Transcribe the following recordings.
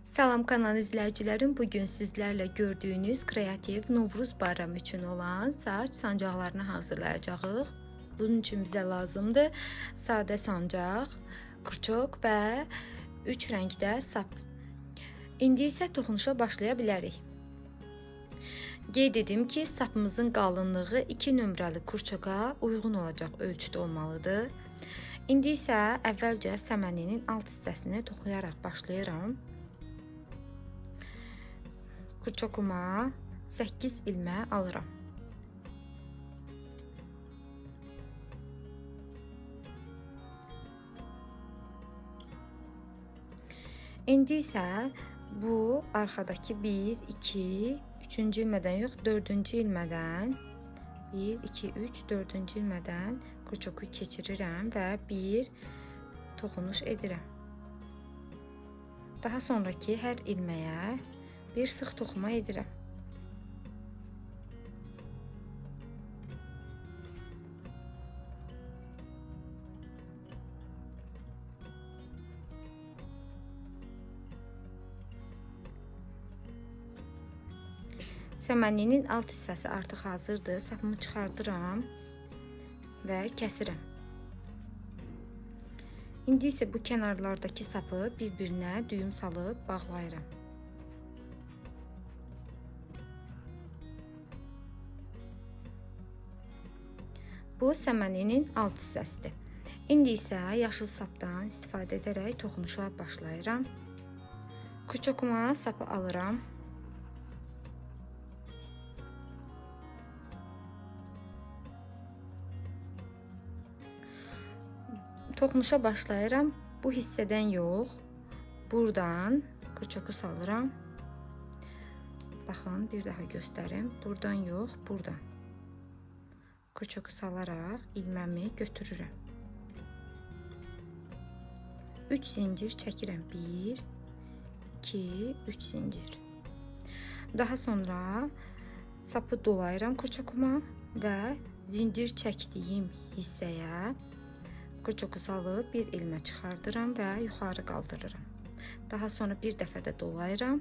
Salam kanal izləyicilərim, bugün sizlərlə gördüyünüz kreativ Novruz bayramı üçün olan saç sancaqlarını hazırlayacağıq. Bunun üçün bizə lazımdır sadə sancaq, qurçok və 3 rəngdə sap. İndi isə toxunuşa başlaya bilərik. Qeyd edim ki, sapımızın qalınlığı 2 nömrəli qurçoqa uyğun olacaq ölçüdə olmalıdır. İndi isə əvvəlcə səməninin alt hissəsini toxuyaraq başlayıram. Qurçokuma 8 ilmə alıram. İndi isə bu arxadakı 1, 2, 3-cü ilmədən yox, 4-cü ilmədən 1, 2, 3, 4-cü ilmədən qurçoku keçirirəm və bir toxunuş edirəm. Daha sonraki hər ilməyə bir sıx toxuma edirəm. Səmənlinin alt hissəsi artıq hazırdır. Sapımı çıxardıram və kəsirəm. İndi isə bu kənarlardakı sapı bir-birinə düyüm salıb bağlayıram. Bu səmənlinin alt hissəsidir. İndi isə yaşıl sapdan istifadə edərək toxunuşa başlayıram. Qurçokuma sapı alıram. Toxunuşa başlayıram. Bu hissədən yox, buradan qurçoku salıram. Baxın, bir daha göstərim. Buradan yox, buradan. Qurçoku salaraq ilməmi götürürəm. 3 zincir çəkirəm. 1, 2, 3 zincir. Daha sonra sapı dolayıram qurçokuma və zincir çəkdiyim hissəyə qurçoku salıb bir ilmə çıxardıram və yuxarı qaldırıram. Daha sonra bir dəfə də dolayıram.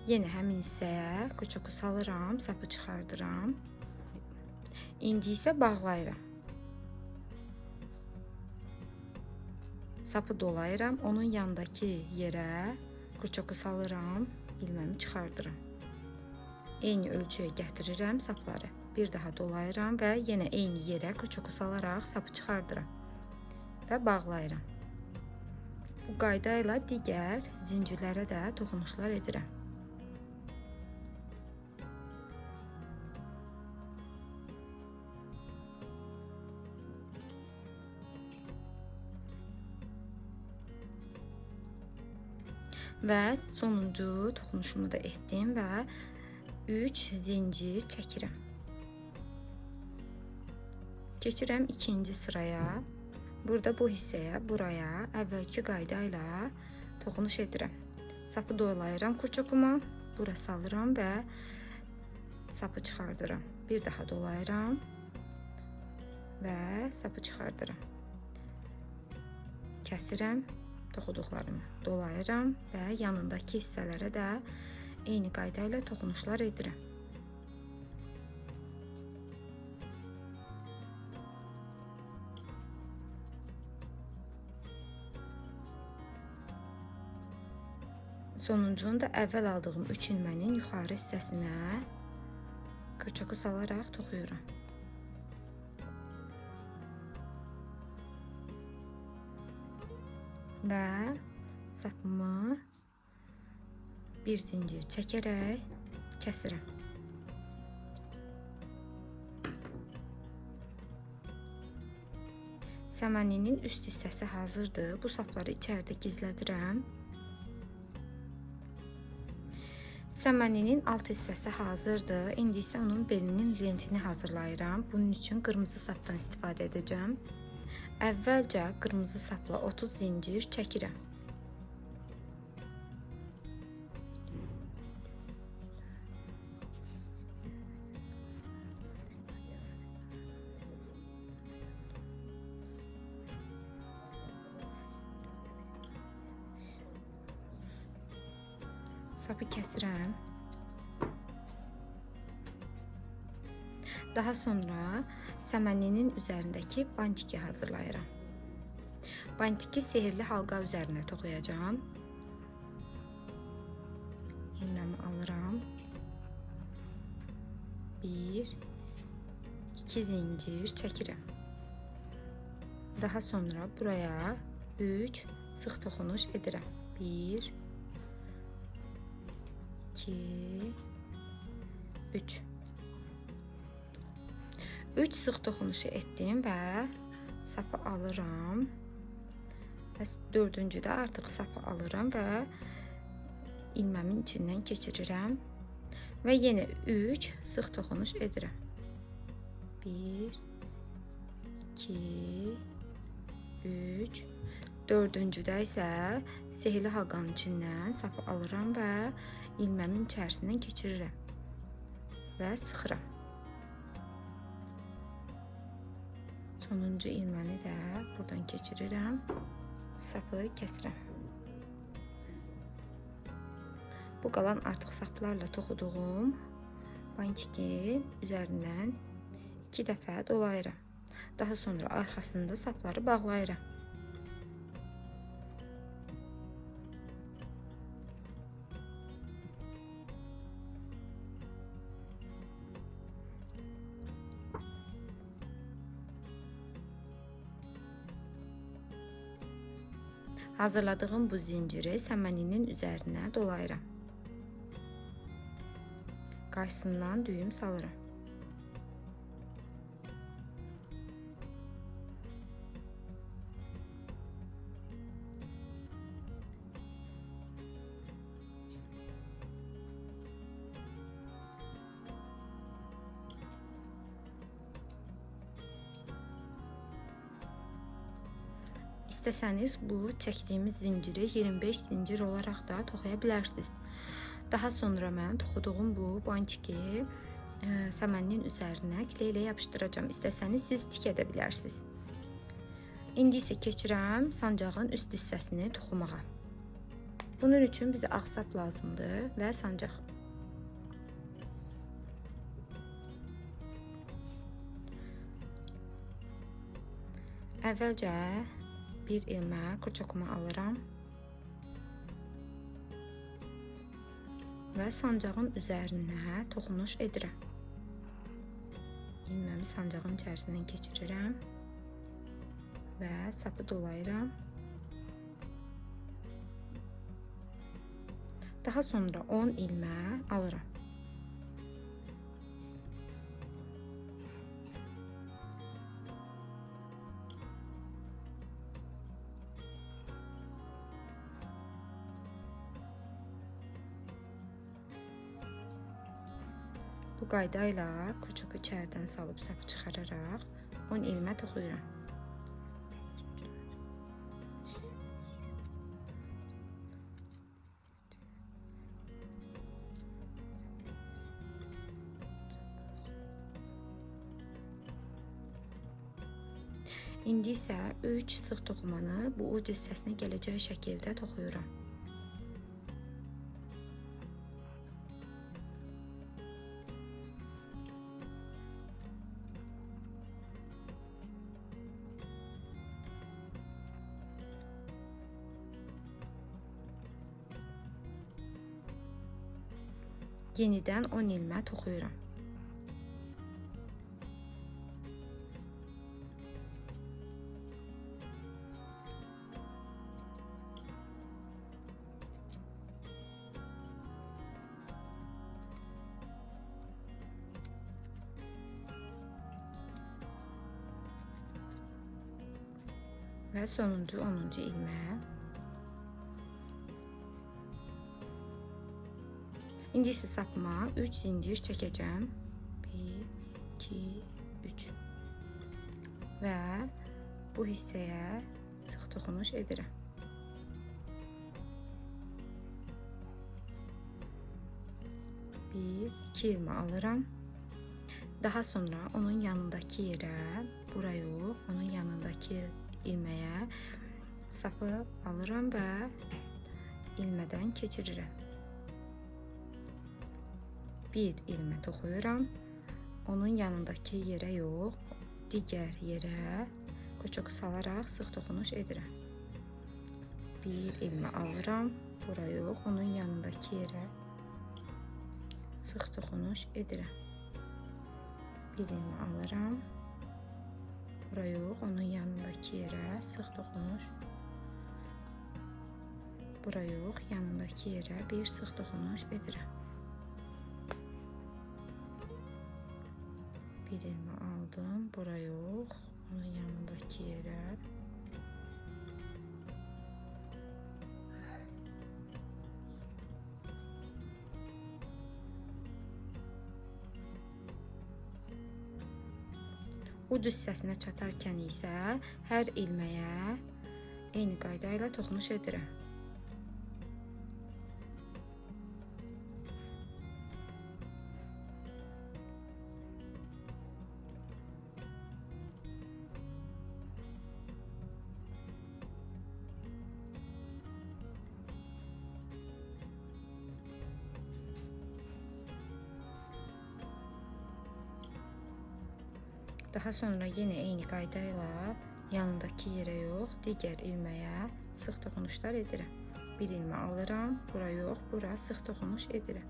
Yenə həmin hissəyə qurçoku salıram, sapı çıxardıram. İndi isə bağlayıram. Sapı dolayıram, onun yanındakı yerə qurçoku salıram, ilməmi çıxardıram. Eyni ölçüyə gətirirəm sapları. Bir daha dolayıram və yenə eyni yerə qurçoku salaraq sapı çıxardıram və bağlayıram. Bu qayda ilə digər zincirlərə də toxunuşlar edirəm. Və sonuncu toxunuşumu da etdim və 3 zincir çəkirəm. Keçirəm ikinci sıraya. Burada bu hissəyə, buraya əvvəlki qayda ilə toxunuş edirəm. Sapı dolayıram qurçokuma, bura salıram və sapı çıxardıram. Bir daha dolayıram və sapı çıxardıram. Kəsirəm. Toxuduqlarımı dolayıram və yanındakı hissələrə də eyni qayda ilə toxunuşlar edirəm. Sonuncunu da əvvəl aldığım 3 ilmənin yuxarı hissəsinə qurçoku salaraq toxuyuram. Və sapımı bir zincir çəkərək kəsirəm. Səmənlinin üst hissəsi hazırdır. Bu sapları içəridə gizlədirəm. Səmənlinin alt hissəsi hazırdır. İndi isə onun belinin lentini hazırlayıram. Bunun üçün qırmızı sapdan istifadə edəcəm. Əvvəlcə qırmızı sapla 30 zincir çəkirəm. sapı kəsirəm. Daha sonra səmənlinin üzərindəki bantiki hazırlayıram. Bantiki sehirli halqa üzərinə toxuyacağam. İlməmi alıram. 1, 2 zincir çəkirəm. Daha sonra buraya 3 sıx toxunuş edirəm. 1, 2, 3. 3 sıx toxunuşu etdim və sapı alıram. Və dördüncüdə artıq sapı alıram və ilməmin içindən keçirirəm. Və yenə 3 sıx toxunuş edirəm. 1, 2, 3. Dördüncüdə isə sehirli halqanın içindən sapı alıram və ilməmin içərisindən keçirirəm və sıxıram. Sonuncu ilməni də buradan keçirirəm, sapı kəsirəm. Bu qalan artıq saplarla toxuduğum bantikin üzərindən 2 dəfə dolayıram. Daha sonra arxasında sapları bağlayıram. Hazırladığım bu zinciri səmənlinin üzərinə dolayıram. Qarşısından düyüm salıram. İstəsəniz bu çəkdiyimiz zinciri 25 zincir olaraq da toxuya bilərsiniz. Daha sonra mən toxuduğum bu bantiki səmənlinin üzərinə klə ilə yapışdıracağım. İstəsəniz siz tik edə bilərsiniz. İndi isə keçirəm sancağın üst hissəsini toxumağa. Bunun üçün bizə ağ sap lazımdır və sancaq. Əvvəlcə bir ilmə qurçokumu alıram və sancağın üzərinə toxunuş edirəm. İlməmi sancağın içərisindən keçirirəm və sapı dolayıram. Daha sonra 10 ilmə alıram. Bu qayda ilə qurçoku içəridən salıb sapı çıxararaq 10 ilmə toxuyuram. İndi isə 3 sıx toxumanı bu uc hissəsinə gələcək şəkildə toxuyuram. Yenidən 10 ilmə toxuyuram. Və sonuncu 10-cu ilmə. İndi isə sapıma 3 zincir çəkəcəm. 1, 2, 3. Və bu hissəyə sıx toxunuş edirəm. Bir, 2 ilmə alıram. Daha sonra onun yanındakı yerə, bura yox, onun yanındakı ilməyə sapı alıram və ilmədən keçirirəm. bir ilmə toxuyuram. Onun yanındakı yerə yox, digər yerə qoçoku salaraq sıx toxunuş edirəm. Bir ilmə alıram, bura yox, onun yanındakı yerə sıx toxunuş edirəm. Bir ilmə alıram, bura yox, onun yanındakı yerə sıx toxunuş. Bura yox, yanındakı yerə bir sıx toxunuş edirəm. Bir ilmə aldım, bura yox, onun yanındakı yerə uc hissəsinə çatarkən isə hər ilməyə eyni qayda ilə toxunuş edirəm. Daha sonra yenə eyni qayda ilə yanındakı yerə yox, digər ilməyə sıx toxunuşlar edirəm. Bir ilmə alıram, bura yox, bura sıx toxunuş edirəm.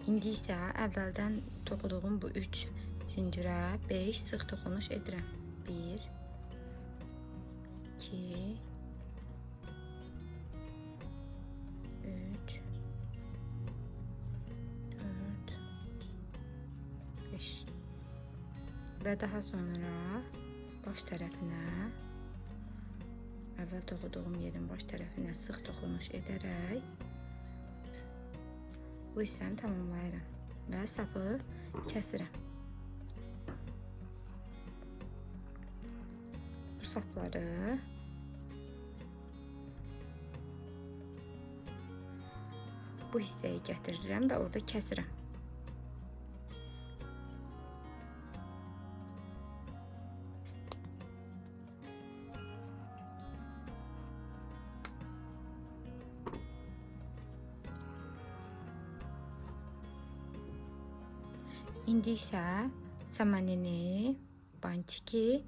İndi isə əvvəldən toxuduğum bu 3 zincirə 5 sıx toxunuş edirəm. 1 2 3 4 5 və daha sonra baş tərəfinə, əvvəl toxuduğum yerin baş tərəfinə sıx toxunuş edərək bu hissəni tamamlayıram və sapı kəsirəm. Bu sapları bu hissəyə gətirirəm və orada kəsirəm. İndi isə səmənini, bantiki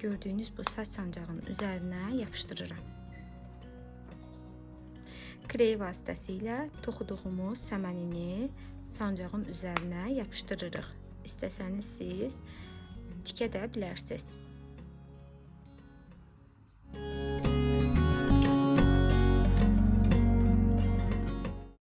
gördüyünüz bu saç sancağının üzərinə yapışdırıram. Krey vasitəsilə toxuduğumuz səmənini sancağın üzərinə yapışdırırıq. İstəsəniz siz tikə də bilərsiniz.